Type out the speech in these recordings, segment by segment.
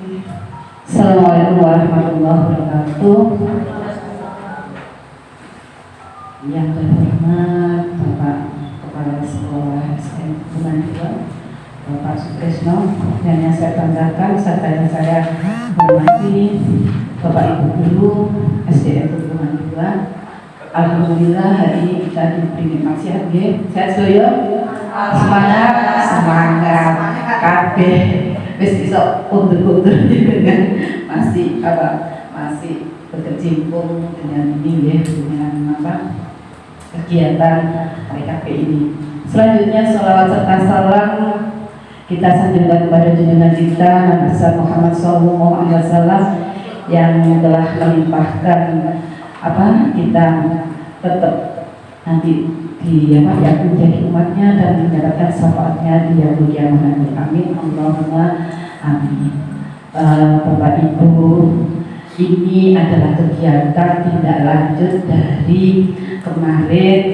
Assalamualaikum warahmatullahi wabarakatuh. Yang terhormat Bapak Kepala Sekolah SDN Hubungan 2, Bapak Sutrisno, dan yang saya banggakan serta yang saya hormati Bapak Ibu Guru SDN Hubungan 2. Alhamdulillah hari ini kita diberi nikmat sehat sedoyo. Semangat kabeh wis iso undur-undur dengan masih berkecimpung dengan ini dengan kegiatan PKP ini. Selanjutnya sholawat serta salam kita sanjungkan kepada junjungan kita Nabi Muhammad SAW yang telah melimpahkan kita tetap nanti menjadi umatnya dan mendapatkan syafaatnya di yaumul qiyamah. Amin Allahumma amin. Bapak Ibu, ini adalah kegiatan tindak lanjut dari kemarin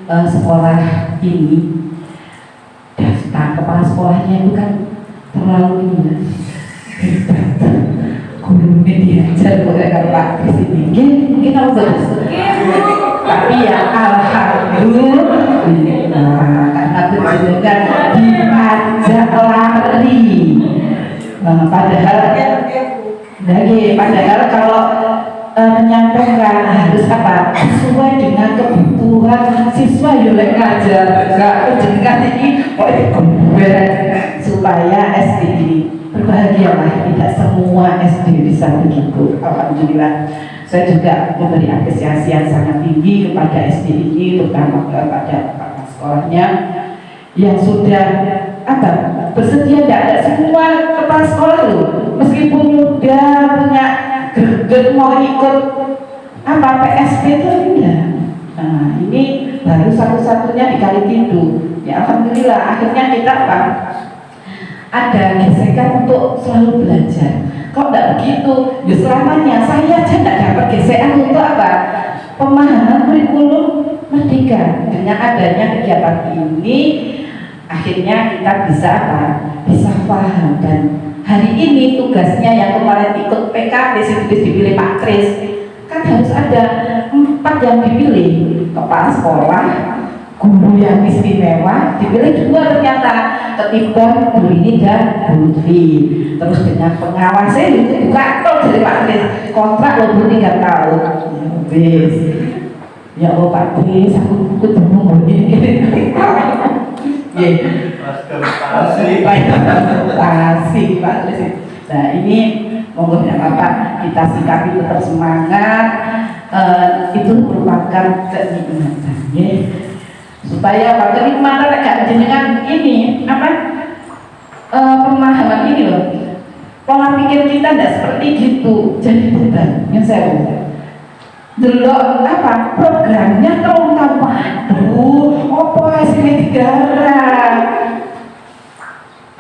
sekolah ini. Daftar kepala sekolahnya itu kan terlalu gurunya diajar oleh Pak Presiden. Mungkin tahu bagus. Tapi ya alhamdulillah karena berjuang diajak lari. Padahal kalau menyampaikan harus sesuai dengan kebutuhan siswa yolek aja enggak jenengan ini supaya SD ini berbahagialah. Tidak semua SD bisa begitu. Alhamdulillah saya juga memberi apresiasi yang sangat tinggi kepada SD ini, terutama kepada kepala sekolahnya yang sudah bersedia. Tidak ada semua kepala sekolah loh, meskipun sudah punya greget mau ikut PSP itu enggak. Nah ini baru satu-satunya di Kalitindu. Ya alhamdulillah akhirnya kita ada gesekan untuk selalu belajar. Kok tidak begitu? Ya selamanya saya aja tidak dapat gesekan untuk pemahaman kurikulum merdeka. Dengan adanya kegiatan ini akhirnya kita bisa paham. Dan hari ini tugasnya yang kemarin ikut PKP dipilih Pak Kris, kan harus ada 4 yang dipilih, kepala sekolah, guru yang istimewa, dipilih 2 ternyata ketimbang Bu ini dan Bu Lutfi. Terus dengan pengawasnya itu juga dari Pak Kris, kontrak 23 tahun. Ya Allah Pak Kris, aku ketemu begini. Kasih Pak Kris. Nah ini monggo apa kita sikapi tetap semangat. Itu merupakan kenikmatan ya. Supaya kenikmatan agak jenengan ini pemahaman ini loh, pola pikir kita tidak seperti gitu. Jadi beban yang saya delok programnya terungkap, waduh apa hasilnya digarap.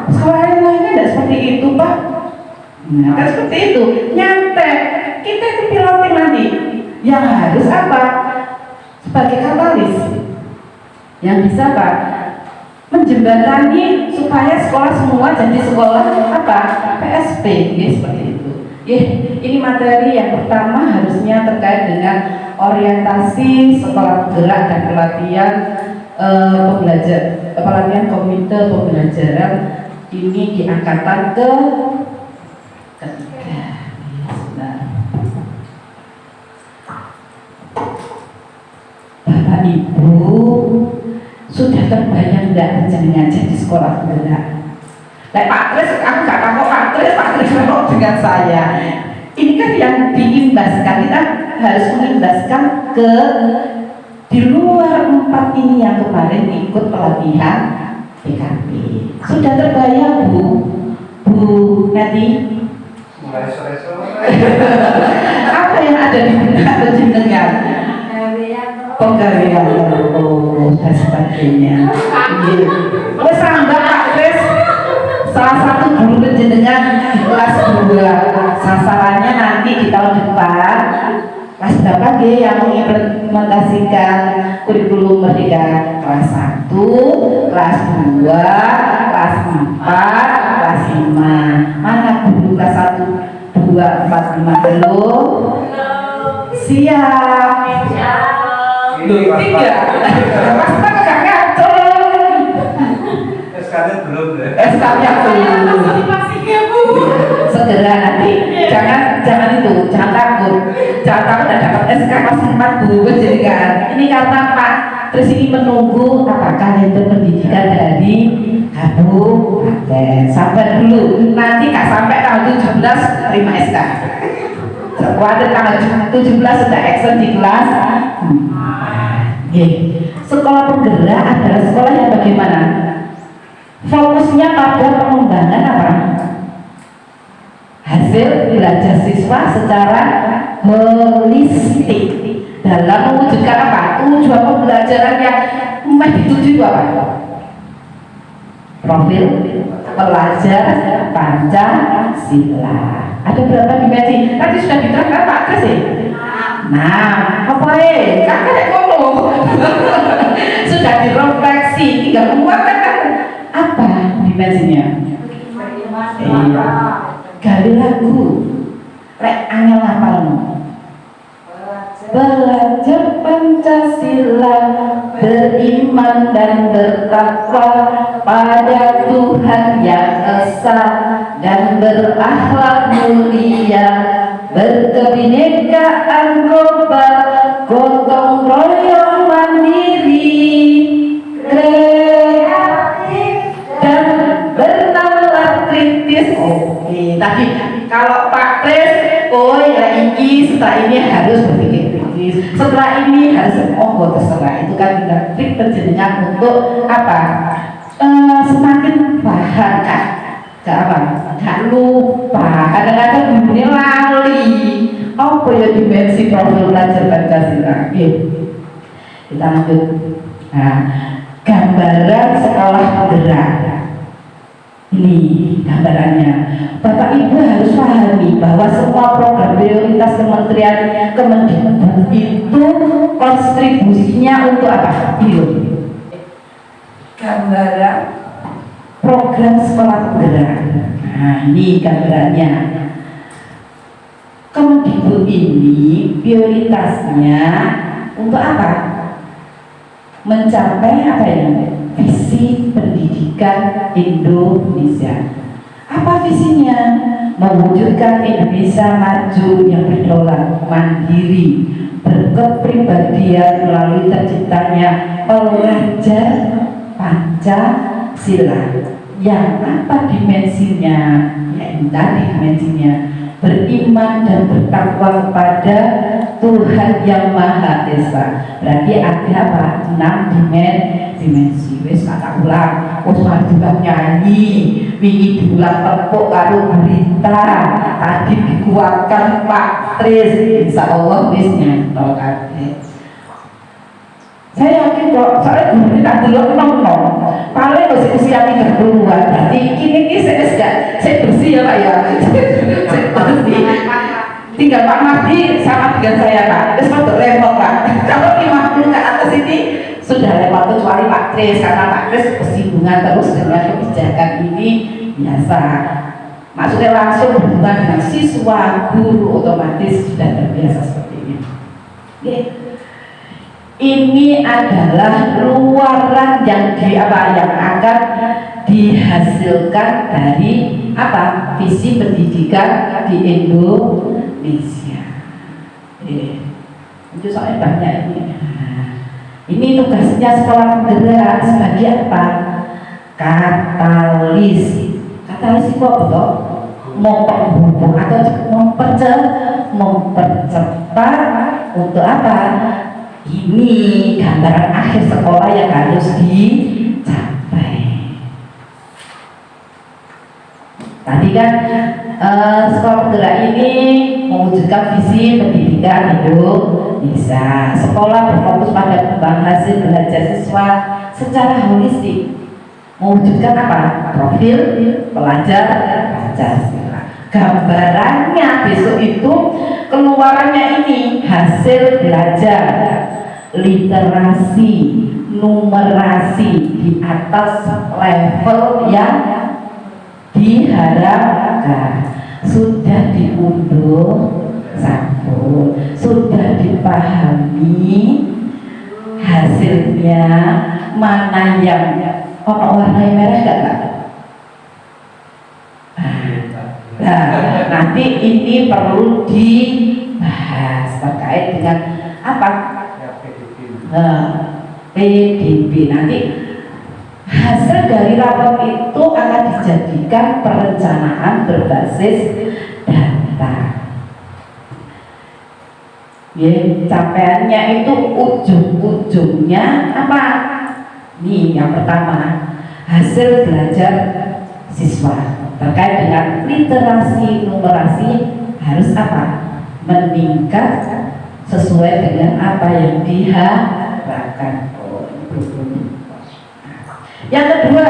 Sekolah lainnya tidak seperti itu Pak. Nah kan seperti itu nyantai. Kita itu pilotin nanti yang harus sebagai katalis yang bisa menjembatani supaya sekolah semua jadi sekolah PSP ya, seperti itu. Ini materi yang pertama harusnya terkait dengan orientasi sekolah gerak dan pelatihan komite pembelajaran ini di angkatan ketiga. Bapak Ibu sudah terbayang tidak jenengan jadi sekolah gerak? Pak Kris, aku nggak tahu Pak Kris dengan saya. Ini kan yang diimbaskan, kita harus mengimbaskan di luar 4 ini yang kemarin ikut pelatihan PKP. Sudah terbayang Bu Nati? Mulai sore-sore. Apa yang ada di benak jenengan? Penggawean dan sebagainya. Wes rambak Pak Kris, salah satu guru penjenengan di kelas 2. Sasarannya nanti di tahun depan kelas berapa yang mengimplementasikan kurikulum merdeka? Kelas 1, kelas 2, kelas 4, kelas 5. Mana guru kelas 1, 2, 4, 5? Halo? Siap? Loh, 3. Mas tak gak ngatur. SK-nya belum deh. SK-nya belum. Segera nanti. Jangan itu, jangan takut dan dapat SK kelas 4 Bu. Jadi kan, ini karena Pak Terus ini menunggu apakah kalender pendidikan dari kabupaten. Sabar dulu, nanti gak sampai tanggal 17 terima SK. Ada tanggal 17 sudah action di kelas. Sekolah penggerak adalah sekolah yang bagaimana? Fokusnya pada pengembangan apa? Hasil belajar siswa secara holistik dalam mewujudkan apa? Tujuan pembelajaran yang dituju apa? Profil pelajar Pancasila. Ada berapa dimensi? Tadi sudah diterangkan Pak Kres ya? Nah, apa kakak ngomong sudah direfleksi, tinggal menguatkan kan? Apa dimensinya? Iya. Gali lagu, rek angel hafalmu. Belajar Pancasila, beriman dan bertakwa pada Tuhan yang esa dan berakhlak mulia, berkebinekaan global, gotong royong mandiri, kreatif dan bernalar kritis. Oke, tadi kalau Pak Kres, setelah ini harus berpikir kritis, setelah ini harus terserah. Itu kan udah trik terjadinya untuk apa? Semakin paham kan? Gak lupa. Kadang-kadang dunia lali. Apa ya dimensi profil belajar Pancasila? Kita lanjut. Nah, gambaran sekolah penggerak. Ini gambarannya. Bapak Ibu harus pahami bahwa semua program prioritas Kementerian Kemendikbud itu kontribusinya untuk apa? Gambaran program sekolah penggerak. Nah, ini gambarannya. Kemendikbud ini prioritasnya untuk apa? Mencapai apa ya? Visi pendidikan Indonesia. Apa visinya? Mewujudkan Indonesia maju yang berdaulat, mandiri, berkepribadian melalui terciptanya pelajar Pancasila. Yang apa dimensinya? Ya ini tadi dimensinya, beriman dan bertakwa kepada Tuhan yang Maha Esa. Berarti ada apa? 6 dimensi. Wes kata ulang, juga nyanyi, wingi diulang tepuk karo berita, tadi dikuatkan Pak Tris, insya Allah wis nyantol kabeh. Saya yakin kok, soalnya guru tak delok nom-nom, paling usia 30-an, berarti ini saya bersih ya Pak ya, saya bersih. Tinggal Pak Mardi sama dengan saya Pak, terus untuk repot Pak. Kalau 50 ke atas ini sudah lewat, kecuali Pak Kris, karena Pak Kris bersinggungan terus dengan kebijakan ini biasa. Maksudnya langsung berhubungan dengan siswa, guru, otomatis sudah terbiasa seperti ini. Oke. Ini adalah luaran yang yang akan dihasilkan dari apa? Visi pendidikan di Indonesia. Itu soalnya banyak ini. Ini tugasnya sekolah penggerak sebagai apa? Katalis. Katalis itu apa toh? Memperhubung atau mempercepat untuk apa? Ini gambaran akhir sekolah yang harus dicapai. Tadi kan sekolah penggerak ini mewujudkan visi pendidikan Indonesia. Sekolah berfokus pada pengembangan hasil belajar siswa secara holistik, mewujudkan apa? Profil pelajar Pancasila. Gambarannya besok itu keluarannya ini hasil belajar, literasi, numerasi di atas level yang diharapkan sudah diunduh sampun, sudah dipahami hasilnya mana yang warna merah gak Pak? Nah, nanti ini perlu dibahas terkait dengan apa? PDB. Nanti hasil dari rapor itu akan dijadikan perencanaan berbasis data. Ya, capaiannya itu ujung-ujungnya apa? Nih, yang pertama, hasil belajar siswa terkait dengan literasi numerasi harus apa? Meningkat sesuai dengan apa yang diharapkan. Yang kedua,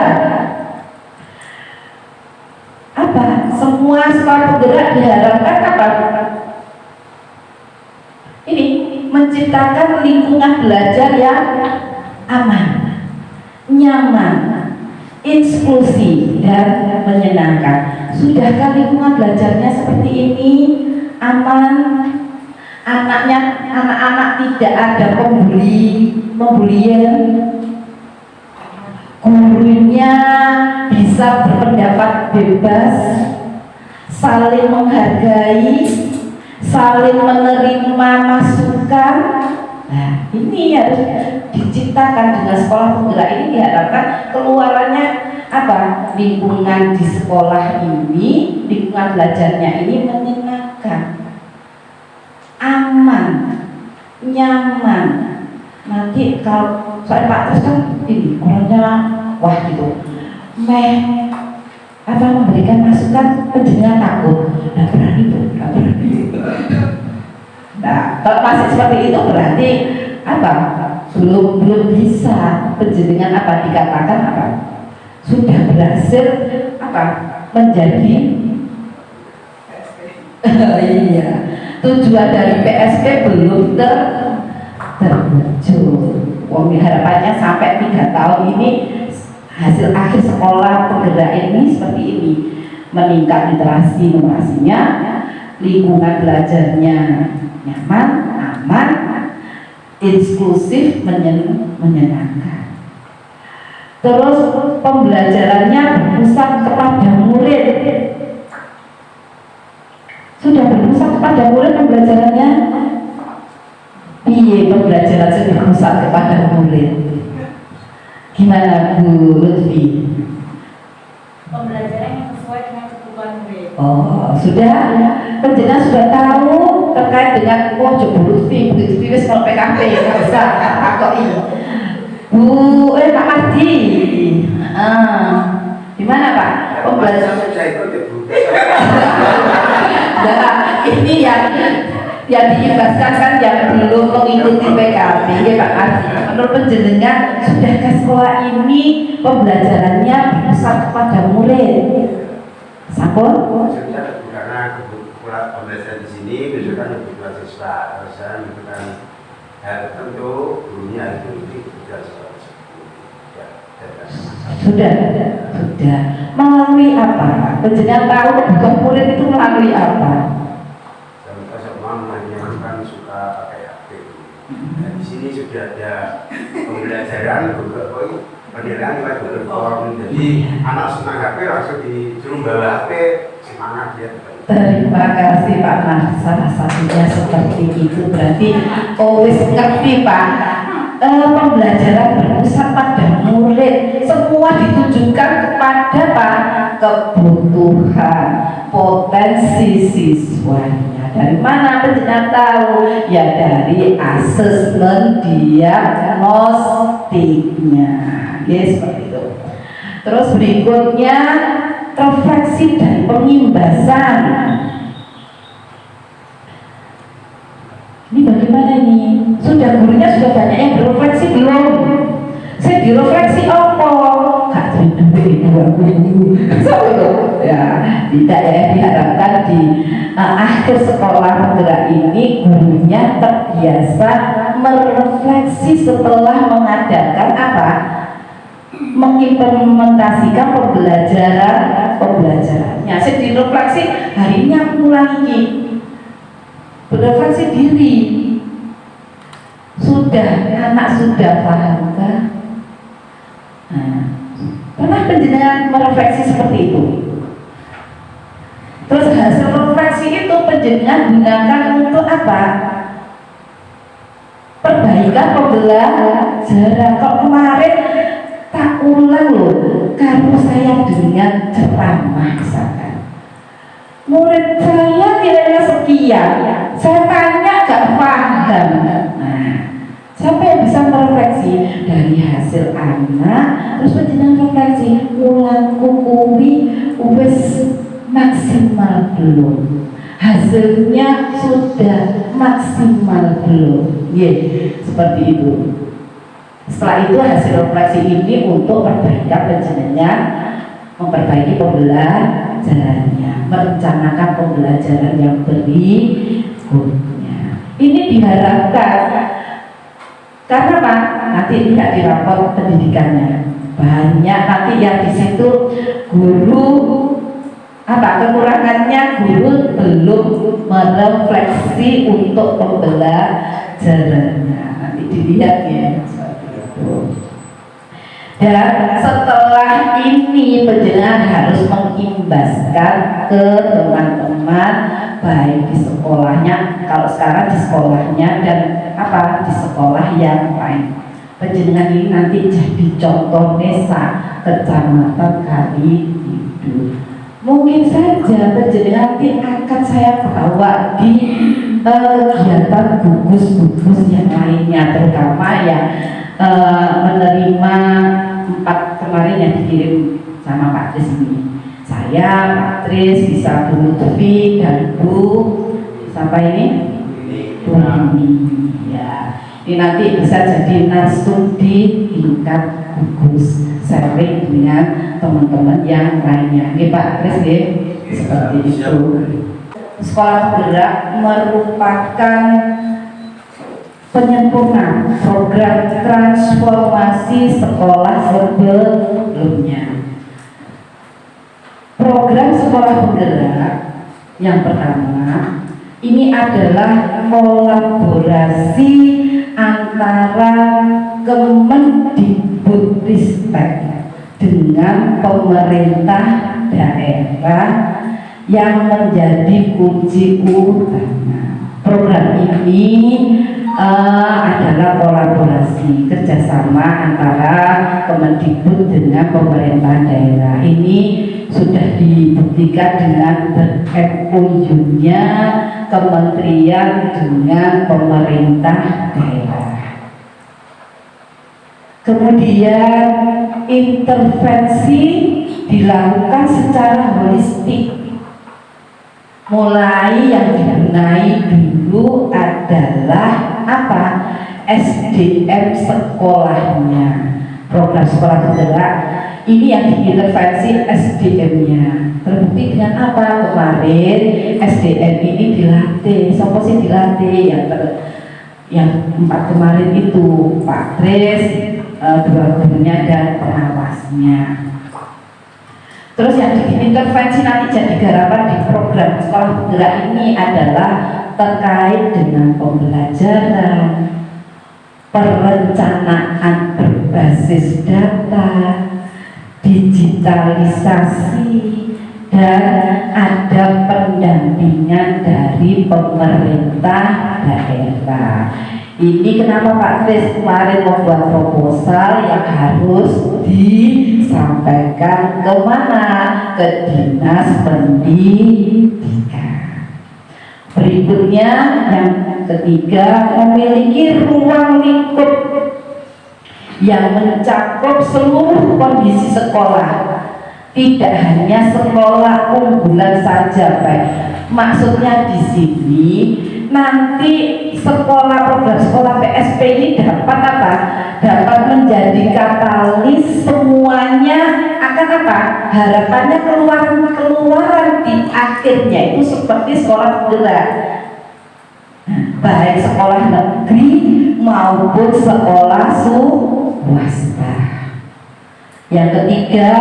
apa? Semua sekolah penggerak diharapkan apa? Ini menciptakan lingkungan belajar yang aman, nyaman, inklusif dan menyenangkan. Sudahkah lingkungan belajarnya seperti ini? Aman, anak-anak tidak ada pembulian, gurunya bisa berpendapat bebas, saling menghargai, saling menerima masukan. Nah, ini harus diciptakan dengan sekolah penggerak ini. Diharapkan keluarannya apa? Lingkungan di sekolah ini, lingkungan belajarnya ini menyenangkan, aman, nyaman. Nanti kalau soal Pak Terus kan ini orangnya wah gitu, memberikan masukan penjenengan takut, nggak berani tuh, nggak berani. Nah, kalau masih seperti itu berarti apa? Belum bisa penjenengan apa dikatakan apa? Sudah berhasil apa? Menjadi iya. Tujuan dari PSP belum terwujud. Wong harapannya sampai 3 tahun ini hasil akhir sekolah penggerak ini seperti ini, meningkat literasi numerasinya, lingkungan belajarnya nyaman, aman, inklusif, menyenangkan. Terus pembelajarannya berpusat kepada murid. Sudah berpusat kepada murid pembelajarannya? Iya, pembelajaran sudah berpusat kepada murid. Gimana Bu Lutfi? Pembelajaran yang sesuai dengan kebutuhan murid. Oh, sudah. Penjenengan sudah tahu terkait dengan Bu Lutfi wis kalau PKP nggak usah takoki. Pak Mardi. Gimana Pak? Pembelajaran saya ikut ya Bu. Nah, ini yang diibaskan kan yang belum mengikuti PKP ya Pak Mardi. Menurut penjenengan sudahkah sekolah ini pembelajarannya berpusat kepada murid? Sampun? Maksudnya karena kebetulan pembelajaran di sini besok kan kebutuhan siswa, harusnya membutuhkan hal tertentu, gurunya itu sudah Sudah. Melalui apa? Penjenengan tahu kebutuhan murid itu melalui apa? Contoh sama menyenangkan suka pakai HP. Nah, di sini sudah ada pembelajaran penilaian lewat Google Form. Jadi anak senang HP langsung disuruh bawa HP, semangat dia. Terima kasih Pak Mas. Salah satunya seperti itu berarti wis ngerti Pak. Pembelajaran berpusat pada murid, semua ditujukan kepada Pak kebutuhan potensi siswanya. Dari mana penjenengan tahu? Ya dari asesmen diagnostiknya. Ya seperti itu. Terus berikutnya refleksi dan pengimbasan. Ini bagaimana ini? Sudah gurunya sudah banyak yang berefleksi belum? Saya direfleksi apa? Gak terima itu aku ya tidak ya, diharapkan di akhir sekolah penggerak ini gurunya terbiasa merefleksi setelah mengadakan apa? mengimplementasikan pembelajarannya. Saya direfleksi hari ini aku mulai ini berefleksi diri. Anak sudah paham kan? Pernah penjenengan merefleksi seperti itu? Terus hasil refleksi itu penjenengan gunakan untuk apa? Perbaikan pembelajaran. Kalau kemarin tak ulang loh, kalau saya dengan ceramah misalkan murid saya nilainya sekian, saya tanya gak paham. Siapa yang bisa merefleksi dari hasil anak, terus penjenengan refleksi ulang kuwi wis maksimal belum, hasilnya sudah maksimal belum, seperti itu. Setelah itu hasil refleksi ini untuk perbaikan penjenengan, memperbaiki pembelajarannya, merencanakan pembelajaran yang berikutnya. Ini diharapkan karena Pak, nanti lihat di rapor pendidikannya banyak nanti yang di situ guru kekurangannya guru belum merefleksi untuk pembelajarannya. Nanti dilihat ya seperti itu. Dan setelah ini penjenengan harus mengimbaskan ke teman-teman baik di sekolahnya, kalau sekarang di sekolahnya dan di sekolah yang lain. Penjenengan ini nanti jadi contoh desa kecamatan Kalihidup. Mungkin saja penjenengan nanti akan saya bawa di kegiatan gugus-gugus yang lainnya, terutama yang menerima 4 kemarin yang dikirim sama Pak Tris ini. Saya, Pak Tris, bisa Bu Lutfi dan Bu siapa ini? Bu Nini. Ya, ini nanti bisa jadi narsum di tingkat gugus, sharing dengan teman-teman yang lainnya. Ini Pak Tris ya, seperti itu. Sekolah Bergerak merupakan penyempurnaan program transformasi sekolah sebelumnya. Program sekolah bergerak yang pertama ini adalah kolaborasi antara Kemendikbudristek dengan pemerintah daerah yang menjadi kunci utama. Program ini adalah kolaborasi kerjasama antara Kemendikbud dengan pemerintah daerah. Ini sudah dibuktikan dengan MOU-nya kementerian dengan pemerintah daerah. Kemudian intervensi dilakukan secara holistik. Mulai yang dibenahi dulu adalah SDM sekolahnya. Program sekolah bergerak ini yang diintervensi SDM-nya. Terbukti dengan apa? Kemarin SDM ini dilatih. Siapa sih dilatih? Yang 4 kemarin itu Pak Tris, 2 gurunya dan pengawasnya. Terus yang diintervensi nanti jadi garapan di program sekolah bergerak ini adalah terkait dengan pembelajaran, perencanaan berbasis data, digitalisasi, dan ada pendampingan dari pemerintah daerah. Ini kenapa Pak Tris kemarin membuat proposal yang harus disampaikan kemana? Ke Dinas Pendidikan. Berikutnya yang ketiga, memiliki ruang lingkup yang mencakup seluruh kondisi sekolah, tidak hanya sekolah unggulan saja, Pak. Maksudnya di sini nanti program sekolah PSP ini dapat dapat menjadi katalis semuanya akan harapannya keluaran di akhirnya itu seperti sekolah bergerak, baik sekolah negeri maupun sekolah swasta. Yang ketiga,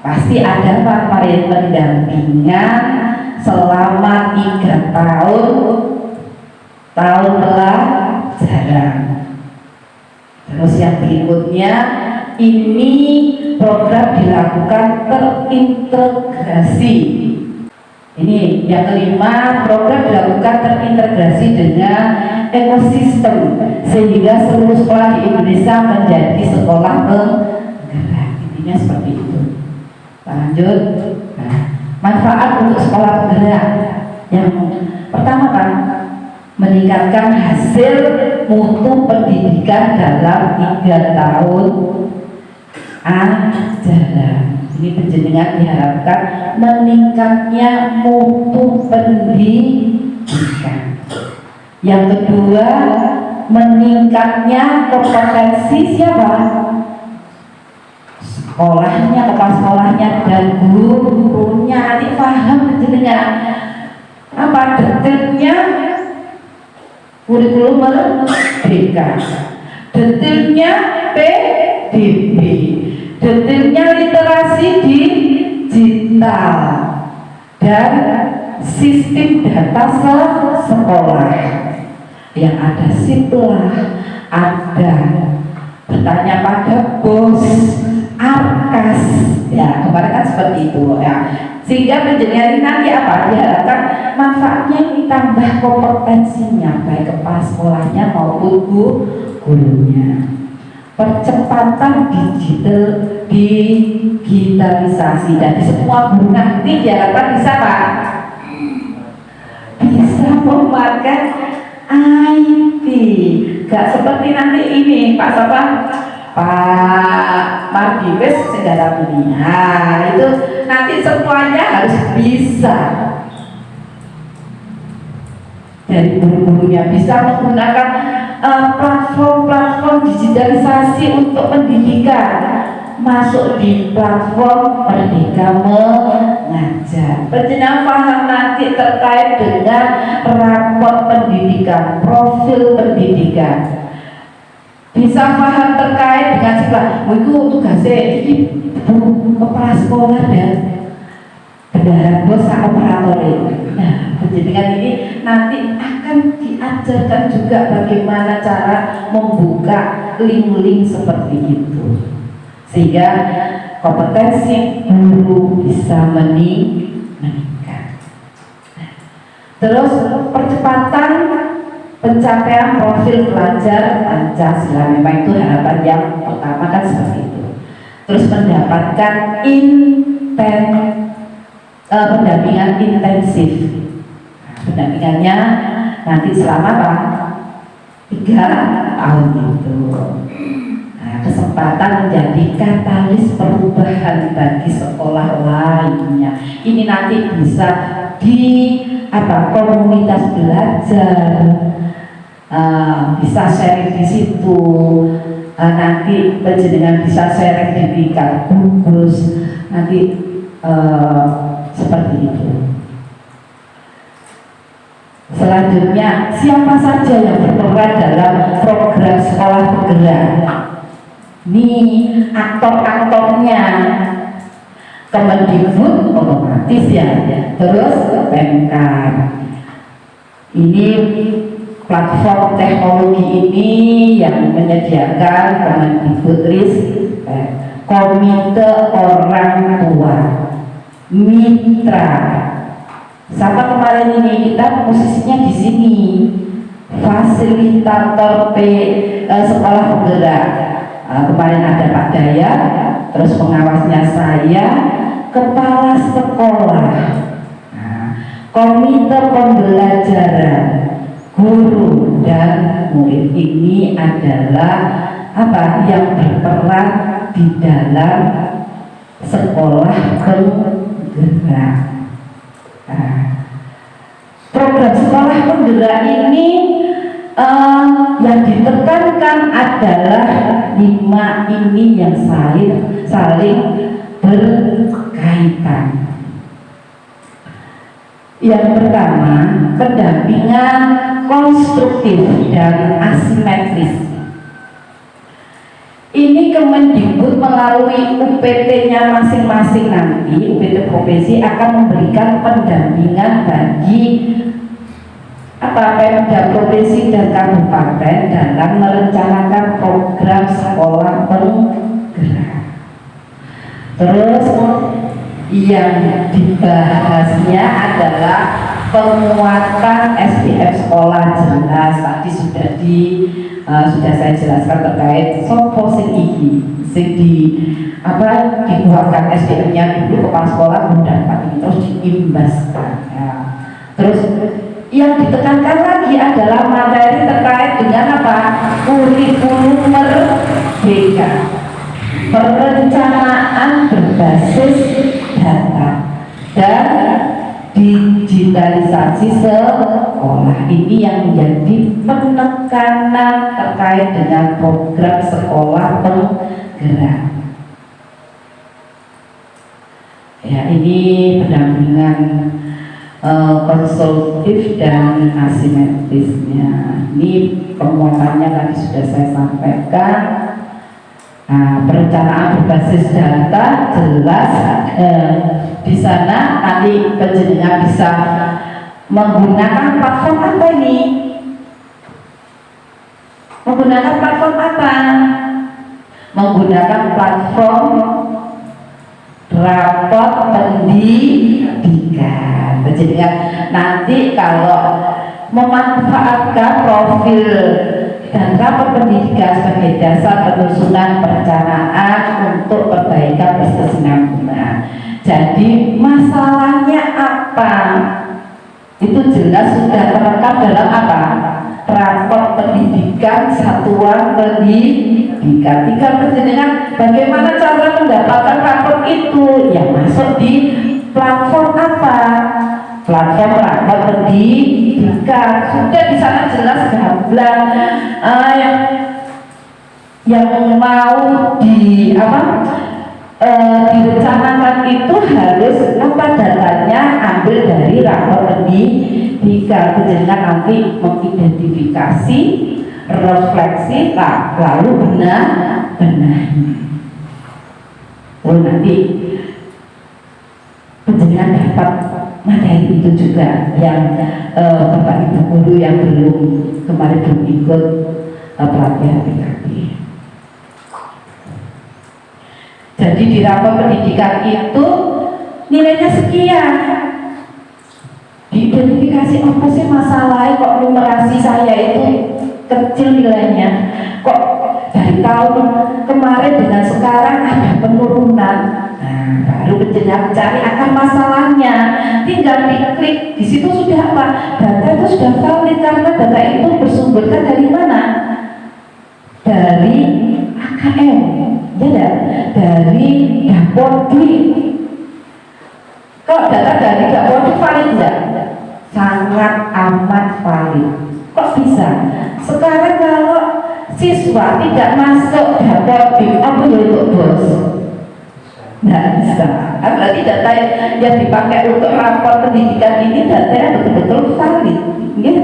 pasti ada pendampingan selama 3 tahun pelajaran. Terus yang berikutnya, ini program dilakukan terintegrasi. Ini yang kelima, program dilakukan terintegrasi dengan ekosistem sehingga seluruh sekolah di Indonesia menjadi sekolah penggerak. Intinya seperti itu. Lanjut. Nah, manfaat untuk sekolah penggerak yang pertama kan, meningkatkan hasil mutu pendidikan dalam 3 tahun ajaran. Ini penjenengan diharapkan meningkatnya mutu pendidikan. Yang kedua, meningkatnya kompetensi siapa? Sekolahnya, kepala sekolahnya dan gurunya. Ini paham penjenengan apa detailnya kurikulum merdeka, detailnya PDB, detailnya literasi digital dan sistem data sekolah. Yang ada siplah, ada bertanya pada bos, arkas, ya kemarin kan seperti itu ya. Sehingga penjenengan ini nanti apa? Diharapkan manfaatnya ini tambah kompetensinya baik kepala sekolahnya maupun gurunya. Percepatan digitalisasi dari semua guru nanti diharapkan bisa Pak, bisa memakai IT. Gak seperti nanti ini Pak siapa? Pak Mardiwes segala dunia. Itu nanti semuanya harus bisa. Dari guru-gurunya bisa menggunakan platform-platform digitalisasi untuk pendidikan, masuk di platform Merdeka Mengajar. Penjenengan paham nanti terkait dengan rapor pendidikan, profil pendidikan. Bisa paham terkait dengan sifat, itu tugasnya ini kepala sekolah dan bendahara bos operator ini. Nah, pendidikan ini nanti akan diajarkan juga bagaimana cara membuka link-link seperti itu, sehingga kompetensi guru bisa meningkat. Terus percepatan pencapaian profil pelajar Pancasila, memang itu harapan yang pertama kan seperti itu. Terus mendapatkan pendampingan intensif. Pendampingannya nanti selama 3 tahun itu. Nah, kesempatan menjadi katalis perubahan bagi sekolah lainnya. Ini nanti bisa di komunitas belajar, bisa sharing di situ. Nanti penjenengan bisa sharing di tingkat gugus. Nanti seperti itu. Selanjutnya, siapa saja yang berperan dalam program sekolah penggerak? Ini aktor-aktornya. Kemendikbud otomatis ya. Terus Pemkab. Ini platform teknologi ini yang menyediakan Kemendikbudristek, Komite Orang Tua, Mitra. Sama kemarin ini kita posisinya di sini, fasilitator sekolah penggerak. Kemarin ada Pak Daya, terus pengawasnya saya, kepala sekolah, komite pembelajaran, guru dan murid. Ini adalah yang berperan di dalam sekolah penggerak. Program sekolah penggerak ini yang ditekankan adalah 5 ini yang saling berkaitan. Yang pertama, pendampingan konstruktif dan asimetris. Ini Kemendikbud melalui UPT-nya masing-masing nanti, UPT provinsi akan memberikan pendampingan bagi Pemda provinsi dan kabupaten dalam merencanakan program sekolah penggerak. Terus yang dibahasnya adalah penguatan SDM sekolah, jelas tadi sudah saya jelaskan terkait sopo sing iki sing dikuatkan SDM-nya dulu, kepala sekolah mendapat terus diimbaskan ya. Terus yang ditekankan lagi adalah materi terkait dengan kurikulum merdeka, perencanaan berbasis data dan digitalisasi sekolah. Ini yang menjadi penekanan terkait dengan program sekolah penggerak. Ya, ini pendampingan konsultif dan asimetrisnya. Ini penguatannya tadi sudah saya sampaikan. Perencanaan berbasis data jelas di sana nanti penjenengan bisa menggunakan platform apa ini? Menggunakan platform apa? Menggunakan platform rapor pendidikan. Jadi nanti kalau memanfaatkan profil dan rapor pendidikan sebagai dasar penyusunan perencanaan untuk perbaikan berkesinambungan. Jadi masalahnya apa? Itu jelas sudah terekam dalam rapor pendidikan satuan pendidikan. Tinggal penjenengan bagaimana cara mendapatkan rapor itu, yang masuk di platform platform rapor pendidikan. Sudah di sana jelas gamblang yang mau direncanakan itu harus datanya ambil dari rapor pendidikan. Penjenengan nanti mengidentifikasi, refleksi, lalu benahi. Nanti penjenengan dapat materi itu juga yang Bapak Ibu guru yang kemarin belum ikut pelatihan PKP. Jadi di rapor pendidikan itu nilainya sekian. Diidentifikasi apa sih masalahnya, kok numerasi saya itu kecil nilainya, kok dari tahun kemarin dengan sekarang ada penurunan. Baru penjenengan cari akar masalahnya, tinggal diklik di situ sudah data itu sudah valid karena data itu bersumberkan dari mana? Dari AKM, ya, dari Dapodi. Kok data dari Dapodi valid enggak? Sangat amat valid. Kok bisa? Sekarang kalau siswa tidak masuk Dapodi, apa itu bos? Nggak bisa. Berarti data yang dipakai untuk rapor pendidikan ini datanya betul-betul valid, gitu.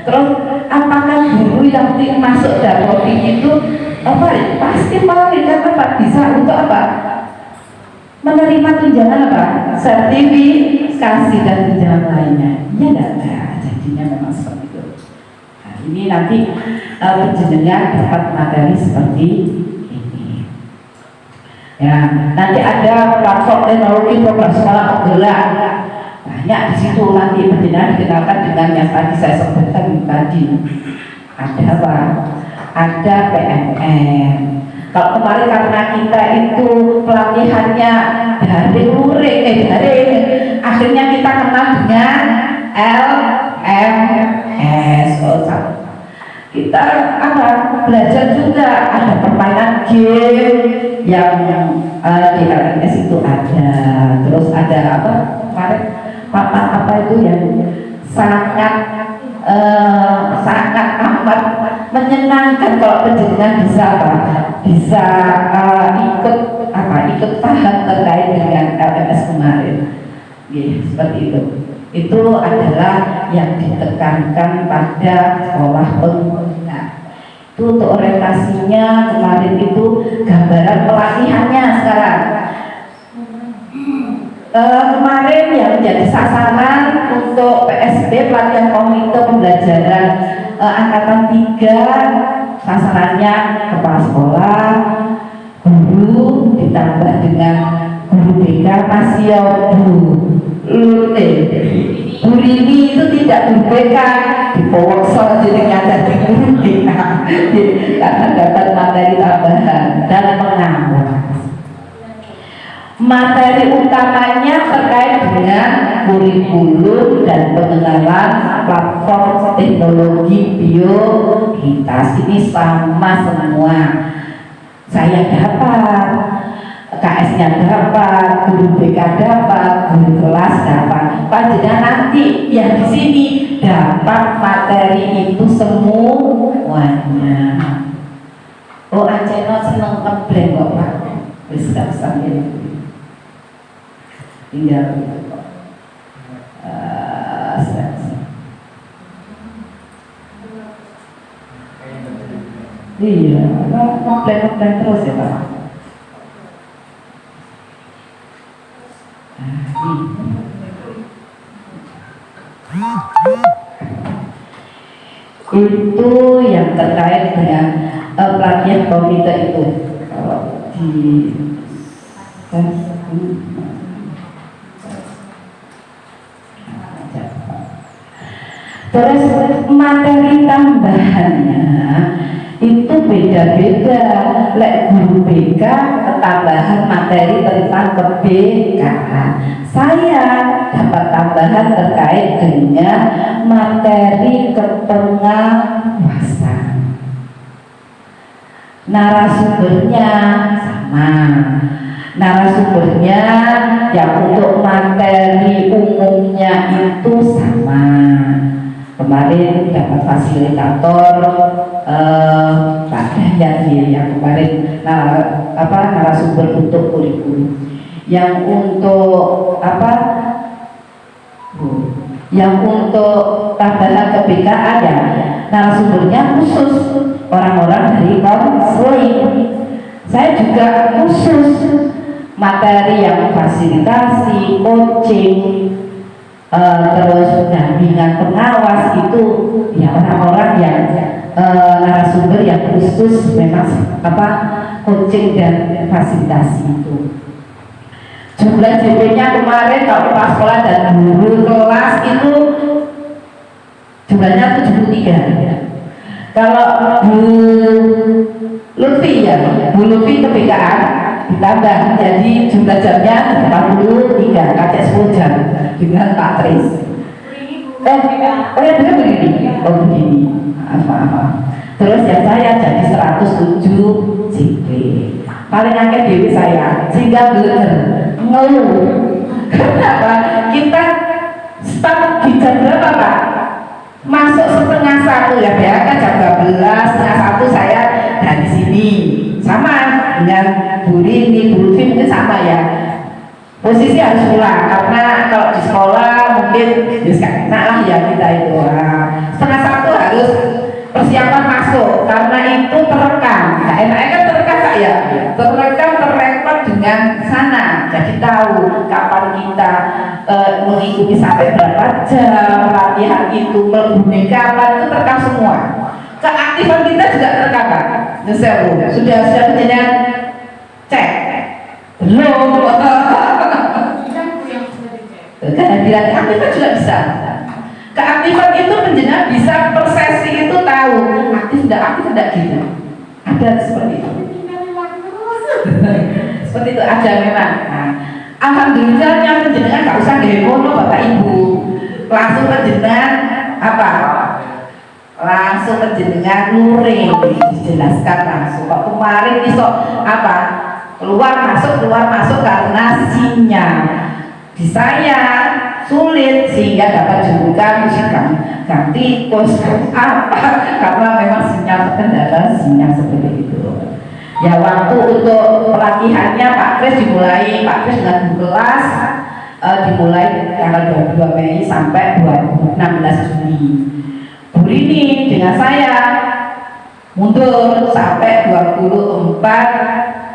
Terus apakah guru yang masuk Dapodi itu valid? Pasti valid, karena bisa untuk menerima tunjangan sertifikasi dan tunjangan lainnya. Ya enggak, jadinya memang seperti itu. Nah, ini nanti penjenengan dapat materi seperti ya. Nanti ada platform teknologi program sekolah penggerak, banyak di situ nanti penjenengan dikenalkan dengan yang tadi saya sebutkan tadi. Ada ada PNM. Kalau kemarin karena kita itu pelatihannya daring, akhirnya kita kenal dengan LMS. Kita belajar juga, ada permainan game yang di LMS itu ada. Terus ada kemarin papan itu yang sangat amat menyenangkan kalau penjenengan bisa ikut paham terkait dengan LMS kemarin. Seperti itu. Itu adalah yang ditekankan pada sekolah penggerak. Itu untuk orientasinya. Kemarin itu gambaran pelatihannya sekarang. Kemarin yang menjadi sasaran untuk PSB, pelatihan komite pembelajaran angkatan 3, sasarannya kepala sekolah, guru, ditambah dengan guru BK, masih Bu Rini itu tidak guru BK, di Powokso jadi ada di guru BK karena dapat materi tambahan dan pengawas. Materi utamanya terkait dengan kurikulum dan pengenalan platform teknologi biokitas. Ini sama semua. Saya dapat, KS-nya dapat, guru BK dapat, guru kelas dapat. Padahal nanti yang di sini dapat materi itu semuanya. Oh, Aceno seneng ngebleng kok Pak. Wis gak sambil tinggal iya, ngebleng terus ya Pak. Itu yang terkait dengan pelatihan komite itu. Kalau di terus materi tambahannya itu beda-beda. Lek guru BK tambahan materi tentang kebekaan. Saya dapat tambahan terkait dengan materi kepengawasan. Narasumbernya sama. Narasumbernya yang untuk materi umumnya itu sama. Kemarin dapat fasilitator Pak Dahyan yang kemarin narasumber untuk kurikulum. Yang untuk yang untuk tambahan kebekaan ya narasumbernya khusus orang-orang dari konseling. Saya juga khusus materi yang fasilitasi, coaching, terus pendampingan pengawas itu ya orang-orang yang narasumber yang khusus memang coaching dan fasilitasi itu. Jumlah JP-nya kemarin kalau kepala sekolah dan guru kelas itu jumlahnya 73. Kalau Bu Lutfi ya, Bu Lutfi kebekaan ditambah jadi jumlah jamnya 43, kakek 10 jam dengan Pak Tris. Oh ya benar begini. Oh begini. Apa. Terus yang saya jadi 107 JP. Paling akeh dewi saya sehingga bener ngeluh. Kenapa? Kita start di jam berapa Pak? Masuk 12:30 ya, kan jam 12:30 saya dari sini. Sama dengan Bu Rini, Bu Lutfi mungkin sama ya. Posisi harus pulang karena kalau di sekolah mungkin ya enak lah ya kita itu. 12:30 harus persiapan masuk karena itu terekam. Nah, enaknya kan terekam Kak ya. Terekam terrekod dengan sana. Jadi tahu kapan kita mengikuti sampai berapa jam, latihan itu melebuni kapan itu terekam semua. Keaktifan kita juga terekam Kak. Sudah menjadi cek. Belum. Kehadiran keaktifan juga bisa. Keaktifan itu menjadi bisa per sesi itu tahu aktif tidak gitu. Ada seperti itu. Seperti itu ada memang. Nah, alhamdulillahnya penjenengan nggak usah demo Bapak Ibu. Langsung penjenengan langsung penjenengan luring dijelaskan langsung. Kok kemarin besok keluar masuk karena sinyal di saya sulit sehingga dapat julukan ganti kos karena memang sinyal terkendala seperti itu. Ya waktu untuk pelatihannya Pak Kris dengan guru kelas dimulai tanggal 22 Mei sampai 16 Juni. Bu Rini dengan saya mundur sampai 24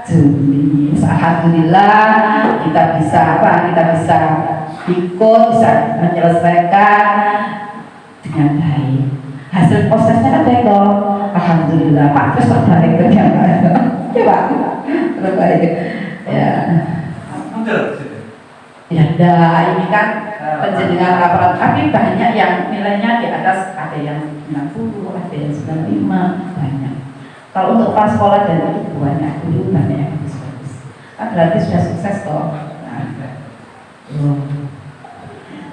Juli. Alhamdulillah kita bisa ikut, bisa menyelesaikan dengan baik. Hasil prosesnya ada kok. Alhamdulillah Pak terus Pak Direktur yang coba terbaik ya. Ya ada ini kan penjaringan laporan, tapi banyak yang nilainya di atas, ada yang 90, ada yang 95, banyak. Kalau untuk pas sekolah dan itu banyak, dulu banyak yang bagus-bagus. Kan berarti sudah sukses toh.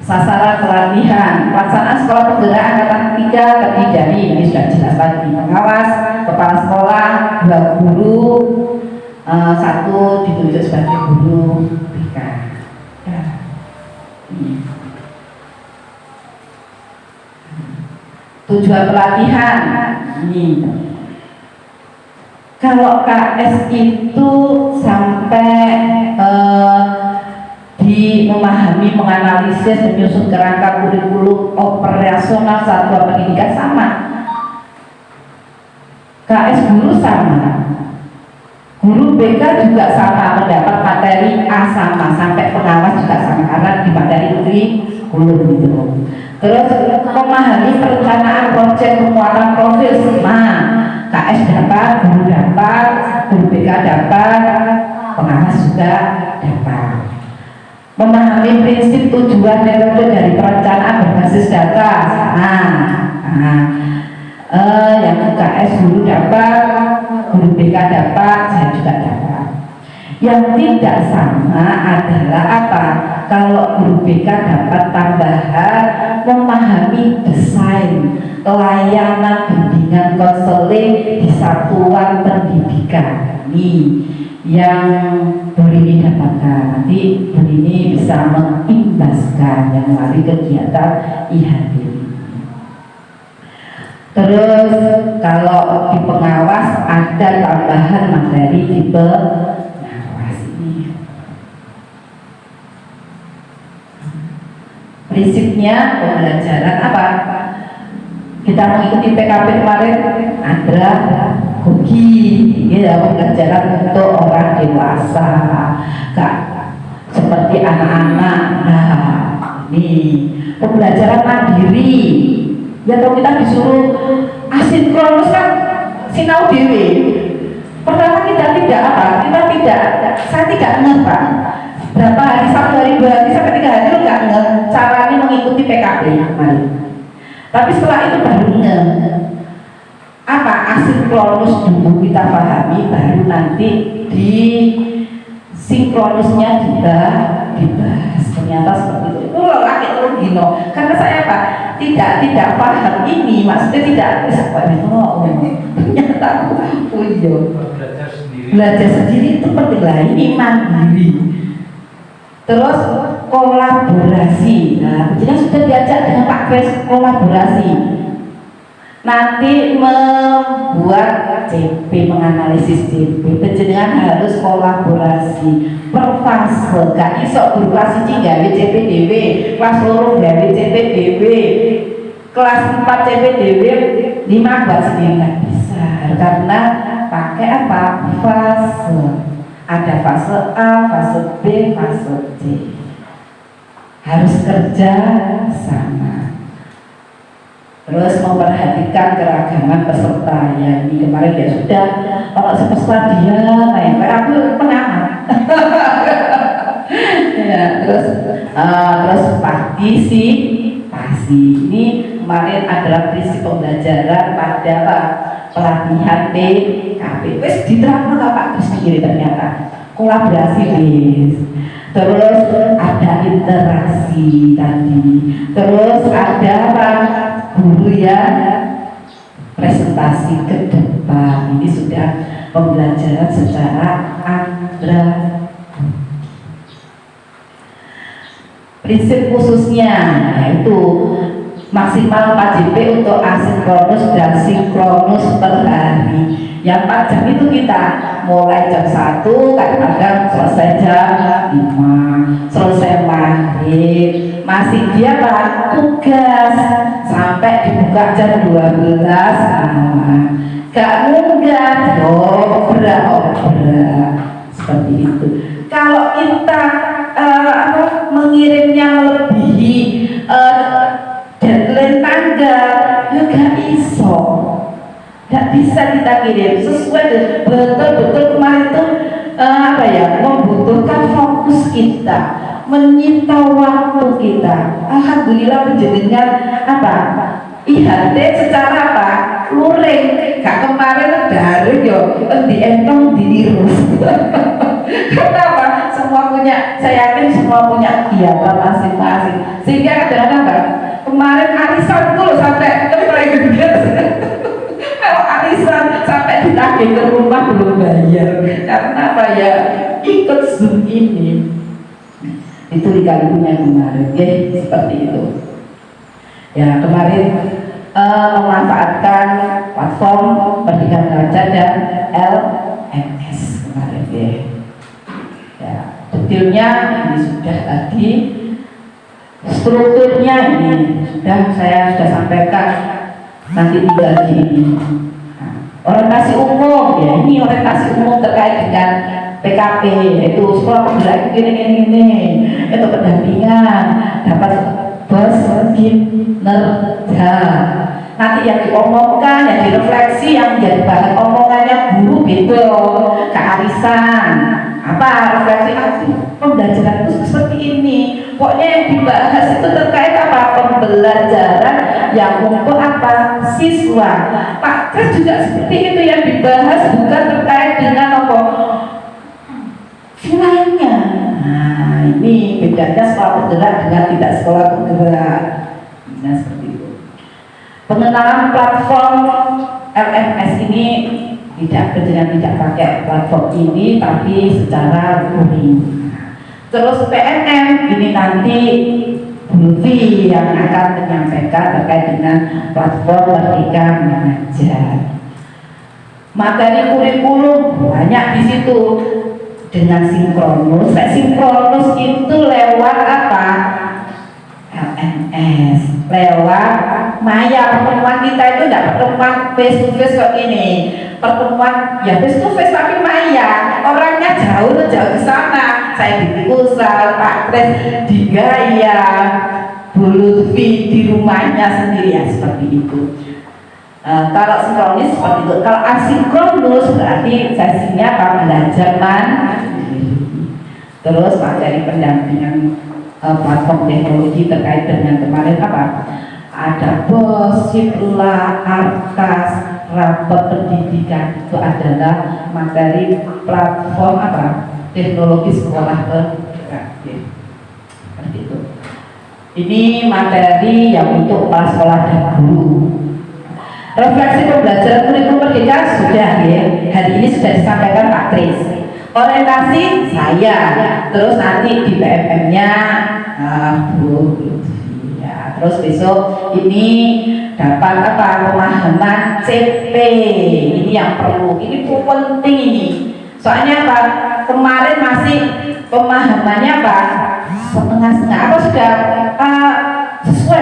Sasaran pelatihan, pelaksanaan sekolah penggerak angkatan 3 terdiri dari, ini sudah jelas tadi, pengawas, kepala sekolah, 2 guru, 1 ditunjuk sebagai guru BK. Ya. Tujuan pelatihan ini, kalau KS itu sampai memahami, menganalisis, menyusun kerangka kurikulum operasional satuan pendidikan sama. KS guru sama, guru BK juga sama, mendapat materi A sama, sampai pengawas juga sama karena di materi kurikulum gitu. Terus memahami perencanaan proyek penguatan profil sama, KS dapat, guru dapat, guru BK dapat, pengawas juga dapat. Memahami prinsip tujuan metode dari perencanaan berbasis data. Yang KS guru dapat, guru BK dapat, saya juga dapat. Yang tidak sama adalah apa? Kalau guru BK dapat tambahan memahami desain layanan bimbingan konseling di satuan pendidikan ini. Yang Burini dapatkan, nanti Burini bisa mengimbaskan yang melalui kegiatan IHB. Terus kalau di pengawas ada tambahan materi di pengawas ini. Prinsipnya pembelajaran apa? Kita mengikuti PKP kemarin ada kogi, ya, pembelajaran untuk orang dewasa, Kak, seperti anak-anak. Nah, ini pembelajaran mandiri. Ya kalau kita disuruh asinkronus kan sinau dewe. Pertama kita tidak saya tidak ngeh Pak. Berapa hari, 1 hari, 2 hari, sampai 3 hari nggak ngeh caranya mengikuti PKP kemarin. Tapi setelah itu baru ngeh apa asinkronus dulu kita pahami, baru nanti di sinkronusnya dibahas. Ternyata seperti itu. Itu loh laki Gino. Karena saya apa? Tidak paham ini, maksudnya tidak bisa itu loh. Ternyata belajar sendiri itu penting lah. Ini mandiri. Terus kolaborasi. Nah, jadi sudah diajak dengan Pak Kres kolaborasi. Nanti membuat CP, menganalisis CP, penjenengan harus kolaborasi per fase. Gak iso guru kelas 1 gawe CP dhewe, kelas 2 gawe CP dhewe, kelas 4 CP dhewe, 5 buat sendiri nggak bisa. Karena pakai apa? Fase. Ada fase A, fase B, fase C. Harus kerja sama. Terus memperhatikan keragaman peserta, ya ini kemarin ya sudah, kalau semesta dia naik, aku pengamat. Ya, terus partisipasi ini kemarin adalah prinsip pembelajaran pada pelatihan PKP. Wes diterapkan Pak terus pikir ternyata kolaborasi wes. Terus ada interaksi tadi. Terus ada apa? Guru yang presentasi ke depan. Ini sudah pembelajaran secara andragogi. Prinsip khususnya yaitu maksimal 4 JP untuk asinkronus dan sinkronus per hari. Yang 4 jam itu kita mulai jam 1, kadang-kadang selesai jam 5, selesai maghrib, masih dia Pak tugas sampai dibuka jam 12 gak munggah obrak seperti itu. Kalau kita mengirimnya melebihi deadline tanggal juga iso, gak bisa kita kirim sesuai betul-betul kemarin itu membutuhkan fokus kita, menyita waktu kita. Alhamdulillah menjadikan IHT secara luring, gak kemarin daring yo di entong dirus. Kenapa? Semua punya, saya yakin semua punya kegiatan masing-masing. Sehingga kadang-kadang kemarin arisan tuh sampai kepregendes. Kalau arisan sampai ditagih ke rumah belum bayar. Karena ikut Zoom ini. Itu dikalinya kemarin, seperti itu. Ya kemarin memanfaatkan platform Merdeka Belajar dan LMS kemarin ya. Detailnya ini sudah tadi, strukturnya ini saya sudah sampaikan, nanti tinggal di ini. Orientasi umum ya, ini orientasi umum terkait dengan PKP, yaitu sekolah pembelajaran ini itu pendampingan dapat berkinerja. Nanti yang diomongkan, yang direfleksi, yang menjadi bahan omongannya guru beda, kearisan, refleksi pembelajaran itu seperti ini. Pokoknya yang dibahas itu terkait pembelajaran yang untuk siswa. Pak Kres juga seperti itu yang dibahas, bukan terkait dengan lainnya. Nah, ini bedanya sekolah penggerak dengan tidak sekolah penggerak. Nah, seperti itu. Pengenalan platform LMS ini tidak pakai platform ini, tapi secara luring. Terus PNM ini nanti Lutfi yang akan menyampaikan terkait dengan platform Merdeka Mengajar. Materi kurikulum banyak di situ dengan sinkronus. Sinkronus itu lewat LMS, lewat Maya. Pertemuan kita itu tidak pertemuan face to face kok ini. Pertemuan ya face to face tapi Maya. Orangnya jauh ke sana. Saya di Pusat, Pak Kres di Gaya, Bu Lutfi di rumahnya sendiri ya, seperti itu. Kalau sinkronis seperti itu. Kalau asinkronus berarti sesinya belajar mandiri. Terus materi pendampingan platform teknologi terkait dengan kemarin ada BOSIPLA, ARKAS, rapor pendidikan. Itu adalah materi platform teknologi sekolah bergerak. Seperti itu. Ini materi yang untuk kepala sekolah dan guru. Refleksi pembelajaran kurikulum Merdeka sudah hari ini sudah disampaikan Pak Kris. Orientasi saya, terus nanti di PMM-nya Bu ya. Terus besok ini dapat pemahaman CP. Ini yang perlu, ini penting ini. Soalnya kemarin masih pemahamannya setengah-setengah. Sudah sesuai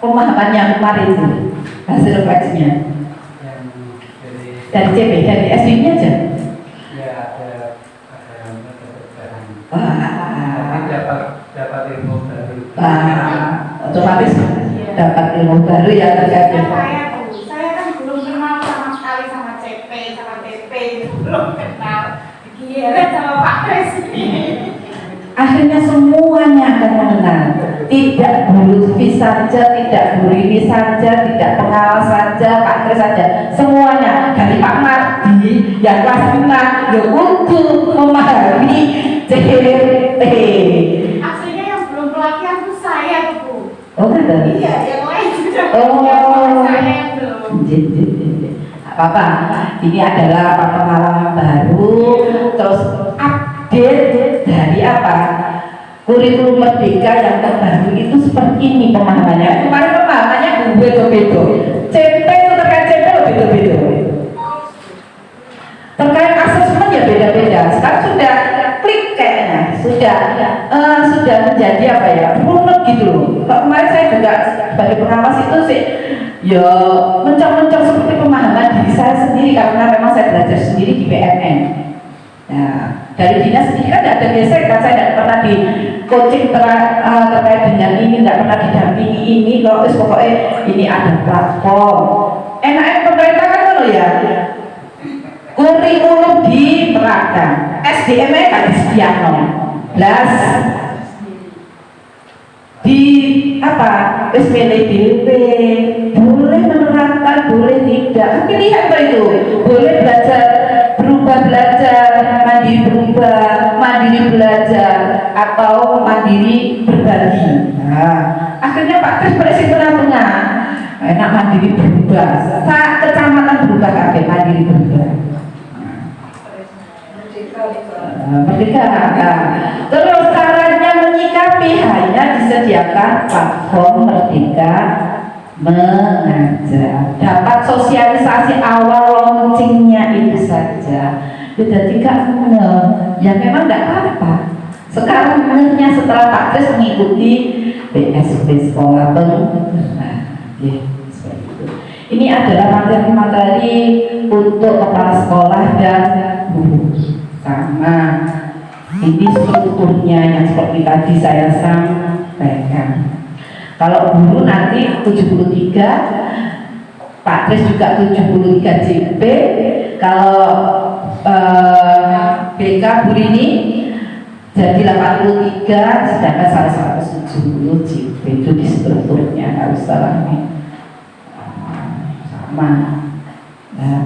pemahamannya kemarin itu hasil refleksinya dari CP, dari SD-nya aja. Ya ada yang dapat ilmu baru. Otomatis dapat ilmu baru ya terkait. Saya kan belum kenal sama sekali sama CP, sama TP, belum kenal. Gila sama Pak Kres. Akhirnya semuanya akan mengenal. Tidak Bu Lutfi saja, tidak Bu Rini saja, tidak pengawas saja, Pak Kres saja. Semuanya dari Pak Mardi yang kelas 6 untuk memahami CP. Aslinya yang belum pelatihan itu saya Bu. Oh ada? Iya, yang lain sudah. Saya yang belum. Apa? Ini adalah pengalaman baru, terus update dari kurikulum Merdeka yang terbaru itu seperti ini pemahamannya. Kemarin pemahamannya beda-beda. CP itu terkait CP beda-beda. Terkait asesmen ya beda-beda. Sekarang sudah klik kayaknya, sudah sudah menjadi apa ya, runek gitu loh. Kemarin saya juga sebagai pengawas itu sih ya mencong-mencong seperti pemahaman diri saya sendiri, karena memang saya belajar sendiri di PNN. Nah, dari dinas sendiri kan tidak ada gesek kan, saya tidak pernah di coaching terkait dengan ini, tidak pernah didampingi ini. Kalau pokoknya ini ada platform, enaknya pemerintah kan loh ya, kurikulum diterapkan, SDM-nya kan disediakan, belas di apa, SPLDB boleh menerapkan, boleh tidak, pilihan itu, boleh belajar berubah belajar, mandiri berubah, mandiri belajar, atau mandiri berbagi. Nah, akhirnya Pak Kris berisi tengah-tengah, enak mandiri berubah, kecamatan berubah kabeh, mandiri berubah. Merdeka. Nah, terus caranya menyikapi hanya disediakan platform Merdeka Mengajar, dapat sosialisasi awal launchingnya itu saja. Jadi gak ya memang tidak apa-apa. Sekarang ngehnya setelah Pak Kris mengikuti PSB sekolah nah, ya, seperti itu. Ini adalah materi-materi untuk kepala sekolah dan guru. Sama ini strukturnya yang seperti tadi saya sampaikan. Kalau guru nanti 73, Pak Kris juga 73 JP. Kalau BK Bu Rini jadi 83, sedangkan saya 170 JP. Itu di strukturnya, nggak usah lagi sama. Nah,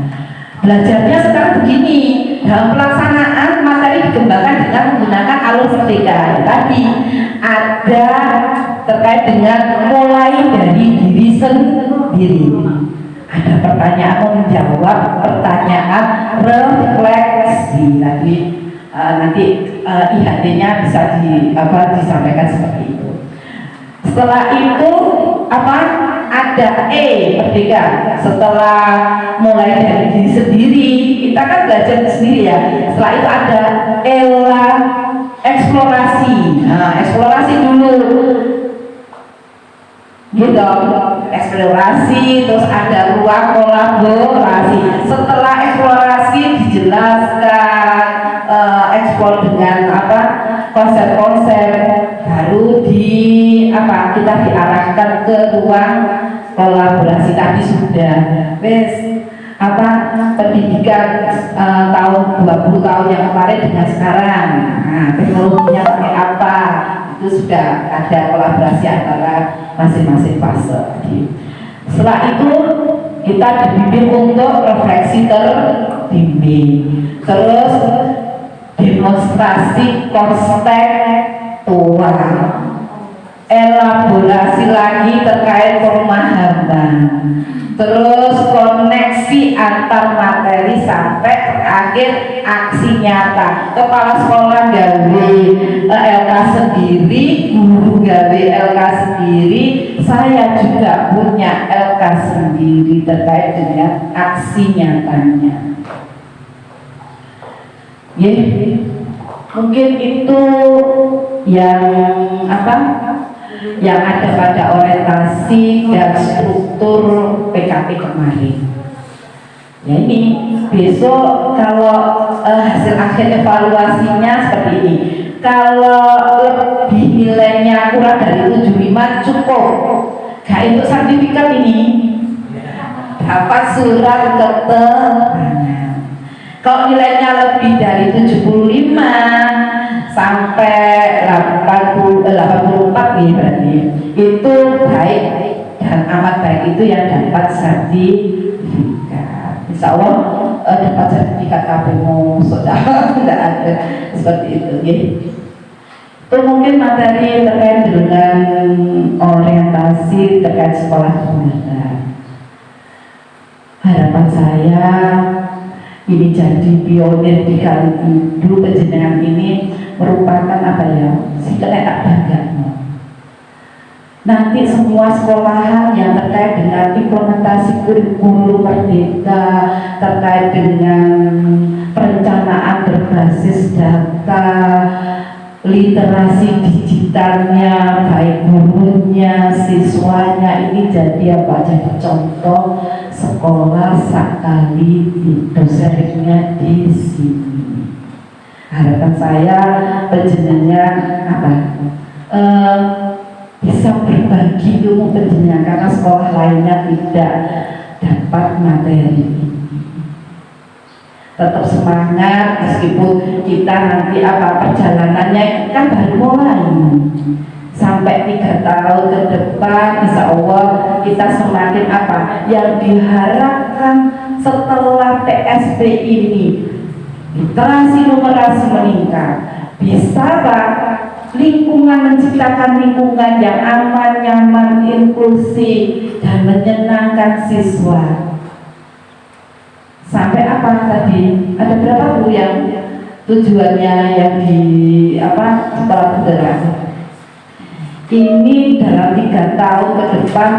belajarnya sekarang begini, dalam pelaksanaan materi dikembangkan dengan menggunakan alur merdeka. Tadi ada terkait dengan mulai dari diri sendiri. Ada pertanyaan menjawab, pertanyaan refleksi. Nanti IHT-nya bisa disampaikan seperti itu. Setelah itu ada merdeka. Setelah mulai dari diri sendiri, kita kan belajar sendiri ya. Setelah itu ada eksplorasi. Nah, eksplorasi dulu gitu, eksplorasi, terus ada ruang kolaborasi. Setelah eksplorasi dijelaskan, eksplor dengan konsep-konsep, baru kita diarahkan ke ruang kolaborasi. Tadi sudah pendidikan tahun 20 tahun yang kemarin dengan sekarang, nah, teknologinya pakai apa, itu sudah ada kolaborasi antara masing-masing fase. Setelah itu kita dibimbing untuk refleksi terbimbing, terus demonstrasi konseptual, elaborasi lagi terkait pemahaman, terus koneksi antar materi sampai terakhir aksi nyata. Kepala sekolah gawe LK sendiri, guru gawe LK sendiri, saya juga punya LK sendiri terkait dengan aksi nyatanya. Mungkin itu yang yang ada pada orientasi dan struktur PKP kemarin. Ya, ini besok kalau hasil akhir evaluasinya seperti ini. Kalau lebih nilainya kurang dari 75 cukup. Gak untuk sertifikat ini, dapat surat keterangan. Kalau nilainya lebih dari 75 sampai 84 nih berarti, itu baik dan amat baik, itu yang dapat sertifikat. Insya Allah dapat sertifikat KPMO sudah tidak ada seperti itu. Itu mungkin materi terkait dengan orientasi terkait sekolah menengah. Harapan saya ini jadi pionir di Kaliidu, penjenengan ini merupakan si kena bangga. Nanti semua sekolahan yang terkait dengan implementasi kurikulum merdeka, terkait dengan perencanaan berbasis data, literasi digitalnya, baik gurunya, siswanya ini jadi apa? Jadi contoh sekolah sekali dosennya di sini. Harapan saya penjenengan apa? Bisa berbagi ilmu penjenengan karena sekolah lainnya tidak dapat materi ini. Tetap semangat meskipun kita nanti apa perjalanannya kan baru mulai sampai 3 tahun ke depan, insya Allah kita semakin apa yang diharapkan setelah PSB ini, literasi numerasi meningkat, bisa Pak lingkungan, menciptakan lingkungan yang aman, nyaman, inklusif dan menyenangkan siswa. Sampai apa tadi? Ada berapa Bu yang tujuannya yang di apa sekolah penggerak? Ini dalam 3 tahun ke depan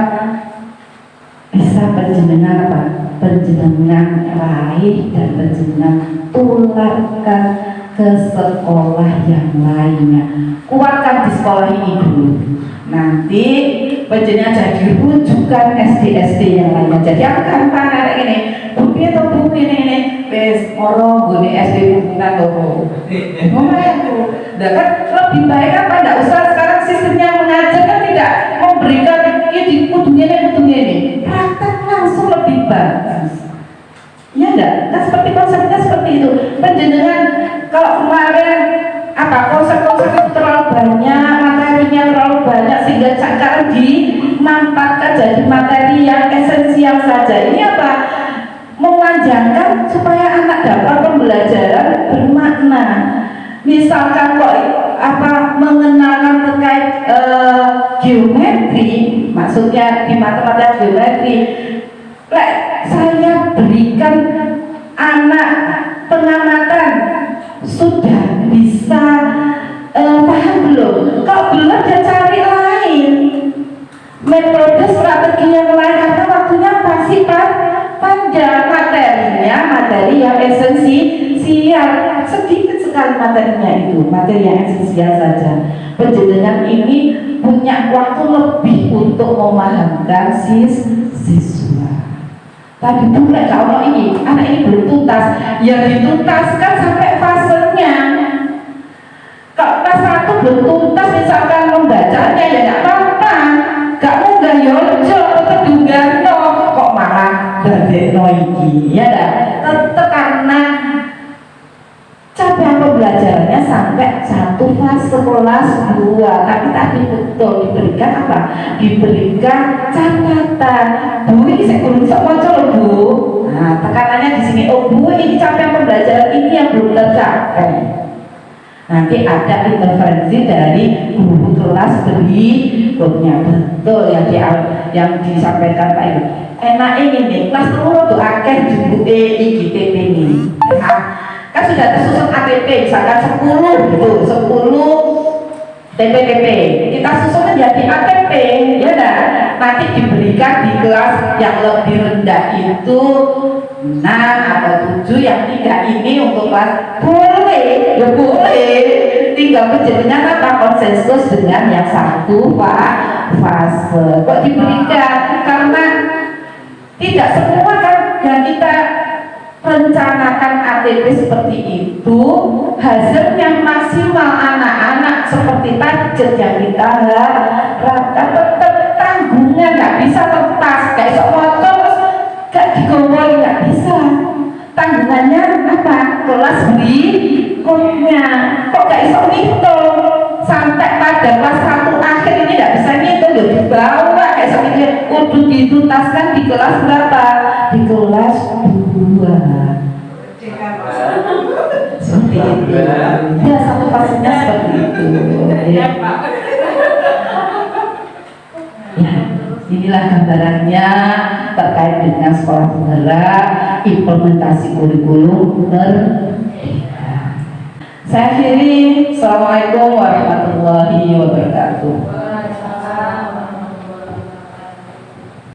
bisa penjenengan apa? Penjenengan raih dan penjenengan tularkan ke sekolah yang lainnya. Kuatkan di sekolah ini dulu. Nanti penjenengan jadi rujukan SD-SD yang lainnya. Jadi aku gampang narik ini. Bukti atau bukti ini wes orang gue SD hubungan loh. Ngomong kan lebih baik apa? Tidak usah sekarang sistemnya mengajar kan tidak memberikan ini kudunya ini. Praktek langsung lebih bagus. Iya enggak? Kan seperti konsepnya seperti itu. Penjenengan kalau kemarin apa konsep-konsep itu terlalu banyak, materinya terlalu banyak sehingga sekarang dimanfaatkan jadi materi yang esensial saja. Ini apa? Memanjangkan supaya anak dapat pembelajaran bermakna. Misalkan kok apa mengenalkan terkait geometri, maksudnya di matematika geometri, saya berikan anak pengamatan sudah bisa paham belum? Kalau belum dia cari lain metode strategi yang lain karena waktunya pasti panjang, materinya materi yang esensial, sedikit sekali materinya itu, materi yang esensial saja. Penjenengan ini punya waktu lebih untuk memahamkan siswa. Tadi mulai kalau ini anak ini belum tuntas, ya dituntaskan sampai fasenya. Kalau kelas 1 belum tuntas misalkan membacanya ya tidak apa-apa, gak munggah yojo tetap dunggano kok malah dadekno iki ya dah. Tetap karena capaian pembelajarannya sampai 1 fase kelas 2, tapi tadi betul diberikan apa? Diberikan catatan. Bu ini saya belum bisa baca loh Bu. Nah tekanannya di sini. Oh Bu ini capaian pembelajaran ini yang belum tercapai. Nanti ada intervensi dari guru kelas berikutnya. Betul yang disampaikan Pak Ibu. Enak ini nih kelas 3 tuh akeh dibuke IGTP ini. Nah, kan sudah tersusun ATP misalkan 10 gitu, 10 TPTP kita susun menjadi ATP ya enggak? Nanti diberikan di kelas yang lebih rendah itu 6 atau 7, yang 3 ini untuk kelas boleh, ya boleh, tinggal penjenengan apa konsensus dengan yang 1 fase kok diberikan, karena tidak semua kan yang kita rencanakan ATP seperti itu hasilnya maksimal anak-anak seperti target yang kita harapkan. Tetap tanggungan nggak bisa lepas kayak sok motor gak digowol, nggak bisa. Tanggungannya apa? Kelas berikutnya kok gak bisa ngitung sampai pada kelas 1 akhir ini nggak bisa ngitung, ya dibawa kayak seperti kudu dituntaskan di kelas berapa? Di kelas 2. Seperti itu ya, 1 fasenya seperti itu ya. Ya, inilah gambarannya terkait dengan sekolah penggerak implementasi kurikulum merdeka. Saya akhiri. Assalamualaikum warahmatullahi wabarakatuh.